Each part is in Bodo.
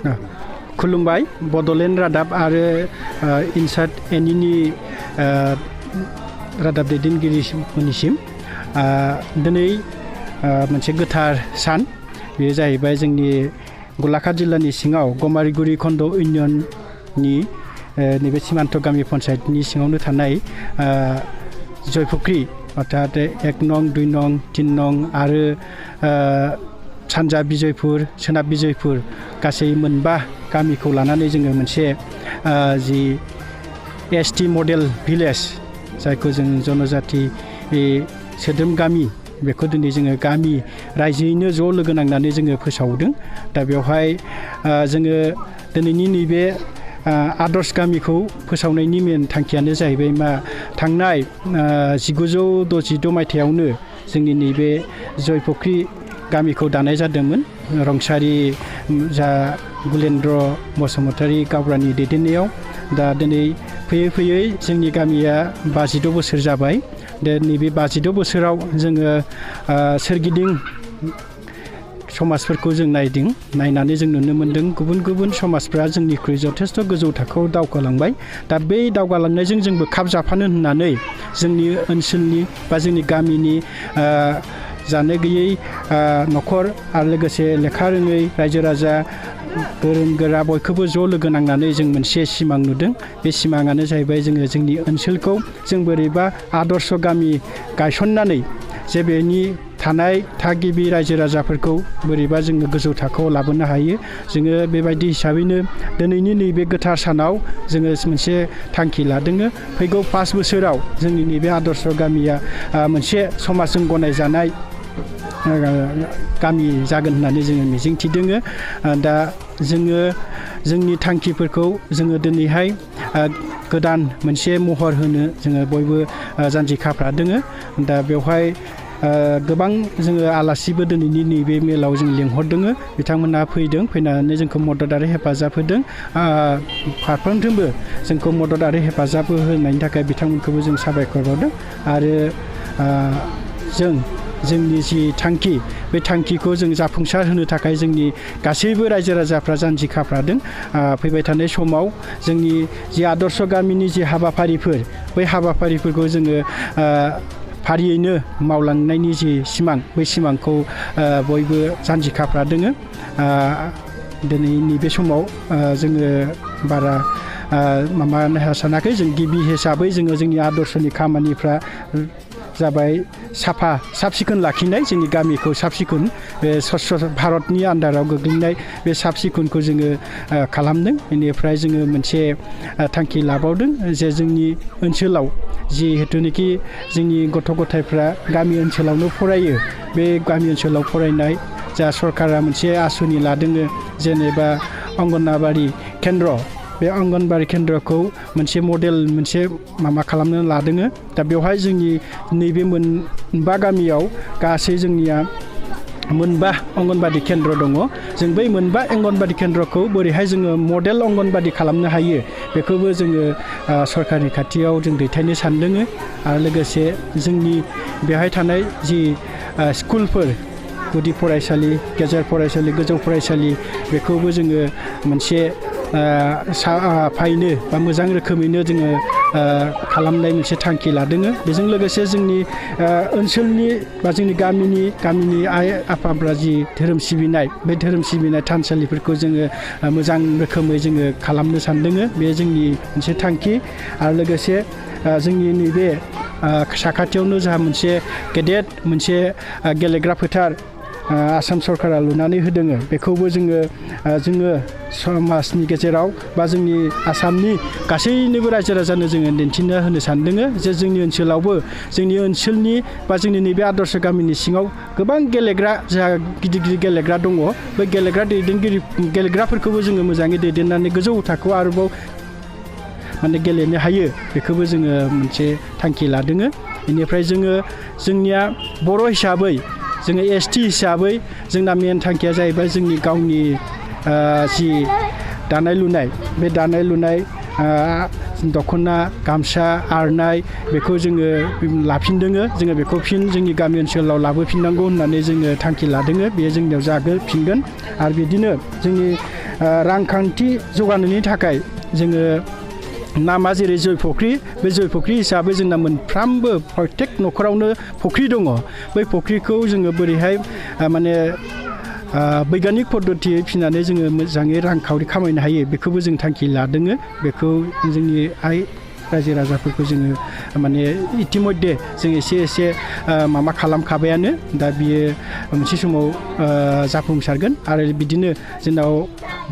खुलुमबाय बड'लेण्ड रादाब आरो इनसार्ट एनिनि रादाब दैदेनगिरिमोननिसिम दिनै मोनसे गोथार सान बेयो जाहैबाय जोंनि गलाघाट जिल्लानि सिङाव गमारिगुरि खन्ड इउनियननि नैबे सीमान्त गामि पन्चायतनि सिङावनो थानाय जयपुख्रि अर्थात 1 नं 2 नं 3 नं आरो सानजा बिजयपुर सोनाब बिजयपुर गासै मोनबा गामिखौ लानानै जोङो मोनसे जि एसटी मडेल भिलेज जायखौ जों जनजाति सोद्रोम गामि बेखौ दिनै जोङो गामि रायजोयैनो ज' लोगो नांनानै जोङो फोसावदों। दा बेवहाय जोङो दिनैनि नैबे आदर्श गामिखौ फोसावनायनि मेन थांखियानो जाहैबाय मा थांनाय 1966 मायथाइयावनो जोंनि नैबे जयपुख्रि गामिखौ दानाय जादोंमोन रंसारि जा गुलेन्द्र बसुमतारी गावबुरानि दैदेननायाव। दा दिनै फैयै फैयै जोंनि गामिया 52 बोसोर जाबाय। दा नैबे 52 बोसोराव जोङो सोरगिदिं समाजफोरखौ जों नायनानै जों नुनो मोन्दों गुबुन गुबुन समाजफ्रा जोंनिख्रुइ जथेस्थ' गोजौ थाखोआव दावगालांबाय। दा बे दावगालांनायजों जोंबो खाब जाफानो होननानै जोंनि ओनसोलनि बा जोंनि गामिनि जानो गैयै न'खर आरो लोगोसे लेखा रोङै रायजो राजा गोरों गोरा बयखौबो ज' लोगो नांनानै जों मोनसे सिमां नुदों। बे सिमाङानो जाहैबाय जोङो जोंनि ओनसोलखौ जों बोरैबा आदर्श गामि गायसननानै जे बेनि थानाय थागिबि रायजो राजाफोरखौ बोरैबा जोङो गोजौ थाखोआव लाबोनो हायो। जोङो बेबायदि हिसाबैनो दिनैनि नैबे गोथार सानाव जोङो मोनसे थांखि लादों। फैगौ 5 बोसोराव जोंनि नैबे आदर्श गामिया मोनसे समाजजों गनायजानाय गामि जागोन होननानै जोङो मिजिंथिदों। दा जोङो जोंनि थांखिफोरखौ जोङो दिनैहाय गोदान मोनसे महर होनो जोङो बयबो जानजि खाफ्रादों। दा बेवहाय गोबां जोङो आलासिबो दिनैनि नैबे मेलाव जों लिंहरदों। बिथांमोना फैनानै जोंखौ मदद आरो हेफाजाब होदों। फारफ्रोमथिंबो जोंखौ मदद आरो हेफाजाब होनायनि थाखाय बिथांमोनखौबो जों साबायखर बावदों। आरो जोंनि जि थांखि बे थांखिखौ जों जाफुंसार होनो थाखाय जोंनि गासैबो रायजो राजाफ्रा जानजि खाफ्रादों। फैबाय थानाय समाव जोंनि जि आदर्श गामिनि जि हाबाफारिफोर बै हाबाफारिफोरखौ जोङो फारियैनो मावलांनायनि जि सिमां बै सिमांखौ बयबो जानजि खाफ्रादों। दिनैनि बे समाव जोङो बारा माबानो सानाखै। जों गिबि हिसाबै जोंनि आदर्शनि खामानिफ्रा जाबाय साब सिखोन लाखिनाय जोंनि गामिखौ साब सिखोन बे स्वच्छ भारतनि आन्दाराव गोग्लैनाय बे साब सिखोनखौ जोङो खालामदों। बेनिफ्राय जोङो मोनसे थांखि लाबावदों जे जोंनि ओनसोलाव जिहेतुनाखि जोंनि गथ' गथायफ्रा गामि ओनसोलावनो फरायो बे गामि ओनसोलाव फरायनाय जा सरकारा मोनसे आसुनि लादों जेनेबा अंगनबादि केन्द्र बे अंगनबादि केन्द्रखौ मोनसे मडेल मोनसे माबा खालामनो लादों। दा बेवहाय जोंनि नैबे मोनबा गामियाव गासै जोंनिया मोनबा अंगनबादि केन्द्र दङ। जों बै मोनबा अंगनबादि केन्द्रखौ बोरैहाय जोङो मडेल अंगनबादि खालामनो हायो बेखौबो जोङो सरकारनि खाथियाव जों दैथायनो सानदों। आरो लोगोसे जोंनि बेवहाय थानाय जि स्कुलफोर गुदि फरायसालि गेजेर फरायसालि गोजौ फरायसालि बेखौबो जोङो मोनसे साफायैनो बा मोजां रोखोमैनो जोङो खालामनाय मोनसे थांखि लादों। बेजों लोगोसे जोंनि ओनसोलनि बा जोंनि गामिनि आइ आफाफ्रा जि धोरोम सिबिनाय बे धोरोम सिबिनाय थानसालिफोरखौ जोङो मोजां रोखोमै जोङो खालामनो सानदों। बे जोंनि मोनसे थांखि। आरो लोगोसे जोंनि नैबे साखाथियावनो जोंहा मोनसे गेदेर मोनसे गेलेग्रा फोथार आसाम सरकारा लुनानै होदों। बेखौबो जोङो समाजनि गेजेराव बा जोंनि आसामनि गासैनिबो रायजो राजानो जोङो दिन्थिना होनो सानदों जे जोंनि ओनसोलावबो जोंनि ओनसोलनि बा जोंनि नैबे आदर्श गामिनि सिङाव गोबां गेलेग्रा जोंहा गिदिर गिदिर गेलेग्रा दङ। बे गेलेग्राफोरखौबो जोङो मोजाङै दैदेननानै गोजौ थाखोआव आरोबाव माने गेलेनो हायो बेखौबो जोङो मोनसे थांखि लादों। बेनिफ्राय जोंनिया बर' हिसाबै जोङो एसटी हिसाबै जोंना मेन थांखिया जाहैबाय जोंनि गावनि जि दानाय लुनाय बे दानाय लुनाय दख'ना गामसा आरनाय बेखौ जोङो लाफिनदों। जोङो बेखौ फिन जोंनि गामि ओनसोलाव लाबोफिननांगौ होननानै जोङो थांखि लादों। बेयो जोंनियाव जाफिनगोन। आरो बिदिनो जोंनि रांखान्थि जौगानायनि थाखाय जोङो नामा जेरै जय फुख्रि बे जय फुख्रि हिसाबै जोंना मोनफ्रोमबो प्रत्येक न'खरावनो फुख्रि दङ बै फुख्रिखौ जोङो बोरैहाय माने बैग्यानिक पद्धतियै फिनानै जोङो मोजाङै रांखावरि खामायनो हायो बेखौबो जों थांखि लादों बेखौ जोंनि रायजो राजाफोरखौ जोङो माने इतिमध्ये जों एसे माबा खालामखाबायानो दा बियो मोनसे समाव जाफुंसारगोन आरो बिदिनो जोंनाव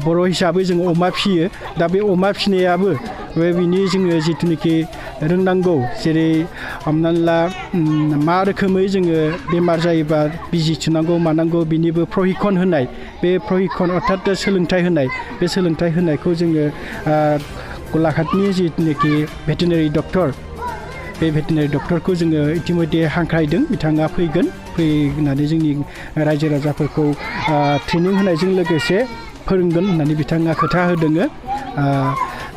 बर' हिसाबै जों अमा फियो दा बे अमा फिनायाबो बिनि जोङो जिथुनिखि रोंनांगौ जेरै हमनानै ला मा रोखोमै जोङो बेमार जायोबा बिजि थुनांगौ मानांगौ बिनिबो प्रहिखन होनाय बे प्रहिखन अर्थात सोलोंथाइ होनाय बे सोलोंथाइ होनायखौ जोङो गलाघाटनि जिथुनिखि भेटेनारि डक्टर बे भेटेनारि डक्टरखौ जोङो इतिमध्ये हांख्रायदों बिथाङा फैनानै जोंनि रायजो राजाफोरखौ ट्रेनिं होनायजों लोगोसे फोरोंगोन होननानै बिथाङा खोथा होदों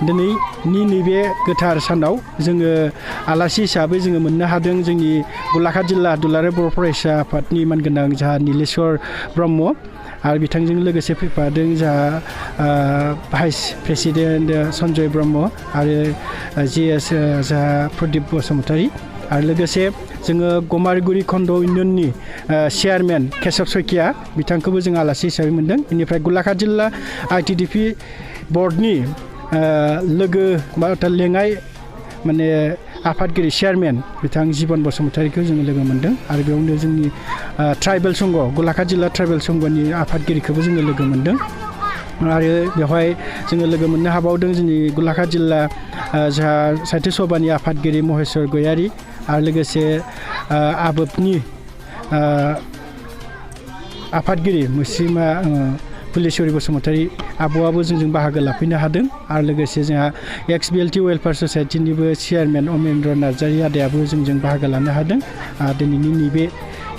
दिनैनि नैबे गोथार सानाव जोङो आलासि हिसाबै जोङो मोननो हादों जोंनि गलाघाट जिल्ला दुलाराय बर' फरायसा आफादनि मानगोनां जाहा नीलेश्वर ब्रह्म आरो बिथांजों लोगोसे फैफादों जाहा भाइस प्रेसिडेन्ट सन्जय ब्रह्म आरो जिएस जाहा प्रदीप बसुमतारी आरो लोगोसे जोङो गमारगुरि खन्ड इउनियननि चेयारमेन केशब सयकिया बिथांखौबो जों आलासि हिसाबै मोनदों बेनिफ्राय गलाघाट जिल्ला आइटिडिपि बर्डनि लोगो बा लेङाइ माने आफादगिरि चेयारमेन बिथां जीवन बसुमतारीखौ जोङो लोगो मोनदों आरो बेयावनो जोंनि ट्राइबेल संघ गलाघाट जिल्ला ट्राइबेल संघनि आफादगिरिखौबो जोङो लोगो मोनदों आरो बेवहाय जोङो लोगो मोननो हाबावदों जोंनि गलाघाट जिल्ला जाहा साहित्य सभानि आफादगिरि महेश्वर गयारी आरो लोगोसे आबोबनि आफादगिरि मुस्रिमा फुलेश्वरी बसुमतारी आब'आबो जोंजों बाहागो लाफैनो हादों आरो लोगोसे जोंहा एक्स बिएलटि वेलफेयार ससाइटिनिबो चेयारमेन अमेन्द्र नार्जारी आदायाबो जोंजों बाहागो लानो हादों दिनैनि नैबे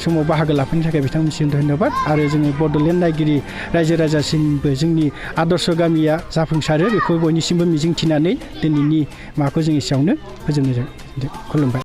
समाव बाहागो लाफैनो थाखाय बिथांमोनसिम धन्यबाद आरो जोङो बड'लेण्ड नायगिरि रायजो राजासिमबो जोंनि आदर्श गामिया जाफुंसारो बेखौ बयनिसिमबो मिजिंथिनानै दिनैनि माबाखौ जों एसेयावनो फोजोबनाय जाबाय खुलुमबाय।